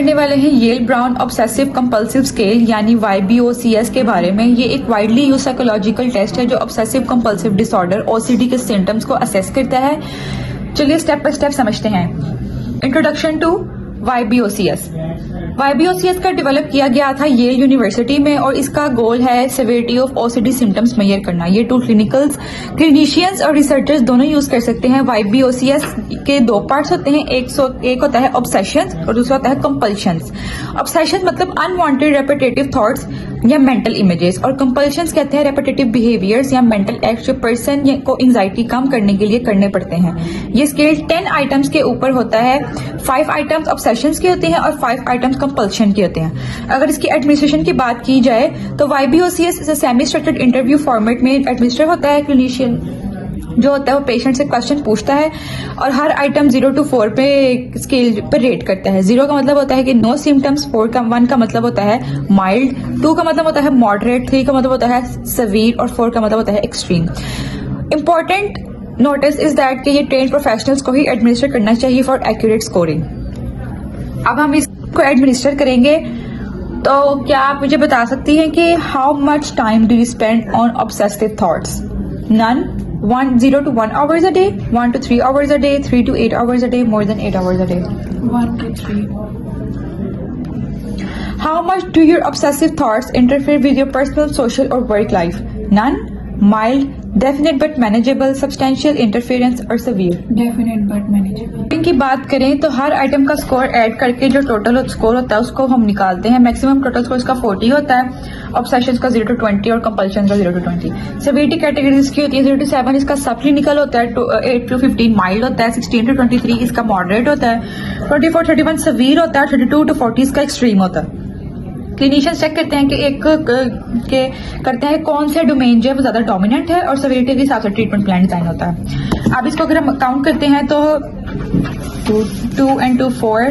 करने वाले हैं Yale Brown obsessive compulsive scale यानी YBOCS के बारे में। ये एक वाइडली यूज साइकोलॉजिकल टेस्ट है जो ऑब्सेसिव कंपल्सिव डिसऑर्डर OCD के सिम्टम्स को असेस करता है। चलिए स्टेप बाय स्टेप समझते हैं। Introduction to YBOCS। YBOCS का डेवलप किया गया था येल यूनिवर्सिटी में और इसका गोल है severity of OCD symptoms measure करना। ये टू क्लिनिशियंस और रिसर्चर्स दोनों यूज कर सकते हैं। YBOCS के दो पार्ट्स होते हैं, एक होता है ऑब्सेशंस और दूसरा होता है कंपल्शंस। ऑब्सेशन मतलब अनवांटेड रेपिटेटिव थॉट्स या मेंटल इमेजेस, और कंपल्शंस कहते हैं रेपिटेटिव बिहेवियर्स या मेंटल एक्ट जो पर्सन को एंजाइटी कम करने के लिए करने पड़ते हैं। ये स्केल 10 आइटम्स के ऊपर होता है। 5 आइटम्स ऑब्सेशंस के होते हैं और 5 आइटम्स कंपल्शन के होते हैं। अगर इसकी एडमिनिस्ट्रेशन की बात की जाए तो YBOCS semi structured interview format में एडमिनिस्टर होता है। क्लिनिशियन जो होता है वो पेशेंट से क्वेश्चन पूछता है और हर आइटम 0 to 4 पे स्केल पर रेट करता है। 0 का मतलब होता है कि नो सिम्टम्स, 1 का मतलब होता है माइल्ड, 2 का मतलब होता है मॉडरेट, 3 का मतलब होता है सवीर और 4 का मतलब होता है extreme. Important notice is that कि ये ट्रेन प्रोफेशनल्स को ही एडमिनिस्टर करना चाहिए फॉर एक्यूरेट स्कोरिंग। अब हम इसको एडमिनिस्टर करेंगे तो क्या आप मुझे बता सकती हैं कि how much time do you spend on obsessive thoughts? None. 0 to 1 hours a day, 1 to 3 hours a day, 3 to 8 hours a day, more than 8 hours a day. 1 to 3. How much do your obsessive thoughts interfere with your personal, social or work life? None, mild, definite but manageable, substantial interference or severe. Definite but manageable. इनकी बात करें तो हर item का score add करके जो total score होता है उसको हम निकालते हैं। मैक्सिमम टोटल स्कोर इसका 40 होता है। ऑब्सेशंस का 0 to 20 और कंपल्शन का 0 to 20। सेवेरिटी कैटेगरी इसकी होती है 0 to 7 इसका सब क्लिनिकल होता है, 8 to 15 माइल्ड होता है, 16 to 23 इसका मॉडरेट होता है, 24 31 सवीर होता है, 32 to 40 इसका एक्सट्रीम होता है। क्लिनिशियंस चेक करते हैं कि करते हैं कौन से डोमेन जो है वो ज्यादा डोमिनेंट है और सेवेरिटी के हिसाब से ट्रीटमेंट प्लान डिजाइन होता है। अब इसको अगर हम काउंट करते हैं तो 2 and 2 4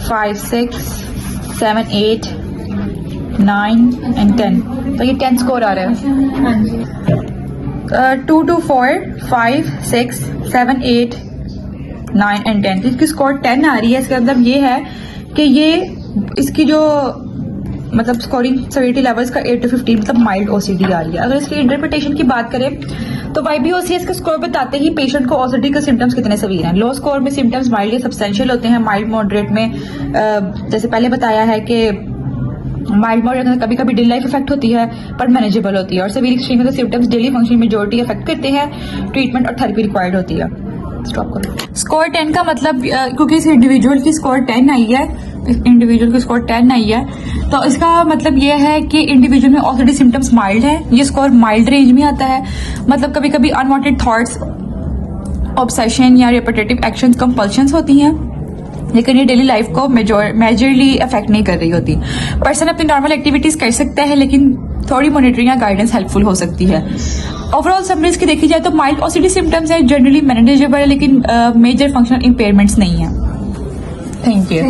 5 6 7 8 9 and 10, तो ये 10 स्कोर आ रहा है। हाँ जी। 2 to 4 5 6 7 8 9 and 10, इसकी स्कोर 10 आ रही है। इसका मतलब ये है कि ये इसकी जो मतलब स्कोरिंग सेवेरिटी लेवल्स का 8 to 15 मतलब माइल्ड OCD आ रही है। अगर इसकी इंटरप्रिटेशन की बात करें तो YBOCS का स्कोर बताते ही पेशेंट को OCD के सिम्टम्स कितने सवीर हैं। लो स्कोर में सिम्टम्स माइल्ड या सब्सटेंशियल होते हैं। माइल्ड मॉडरेट में जैसे पहले बताया है कि माइल्ड मॉडरेट में कभी कभी डेली लाइफ इफेक्ट होती है पर मैनेजेबल होती है, और सीवियर एक्सट्रीम में तो symptoms daily function majority effect करते हैं, ट्रीटमेंट और थेरेपी रिक्वायर्ड होती है। स्टॉप करो। स्कोर 10 का मतलब क्योंकि इस इंडिविजुअल की स्कोर 10 आई है, इंडिविजुअल की स्कोर 10 आई है तो इसका मतलब ये है कि इंडिविजुअल में ऑलरेडी सिम्टम्स माइल्ड है। ये स्कोर माइल्ड रेंज में आता है। मतलब कभी कभी अनवांटेड थॉट्स, ऑब्सेशन या रिपीटेटिव एक्शन कंपल्शंस होती हैं, लेकिन ये डेली लाइफ को मेजरली अफेक्ट नहीं कर रही होती। पर्सन अपनी नॉर्मल एक्टिविटीज कर सकता है लेकिन थोड़ी मॉनिटरिंग या गाइडेंस हेल्पफुल हो सकती है। ओवरऑल समरीज की देखी जाए तो माइल्ड OCD सिम्टम्स है, जनरली मैनेजेबल है, लेकिन मेजर फंक्शनल इम्पेयरमेंट्स नहीं है। Thank you.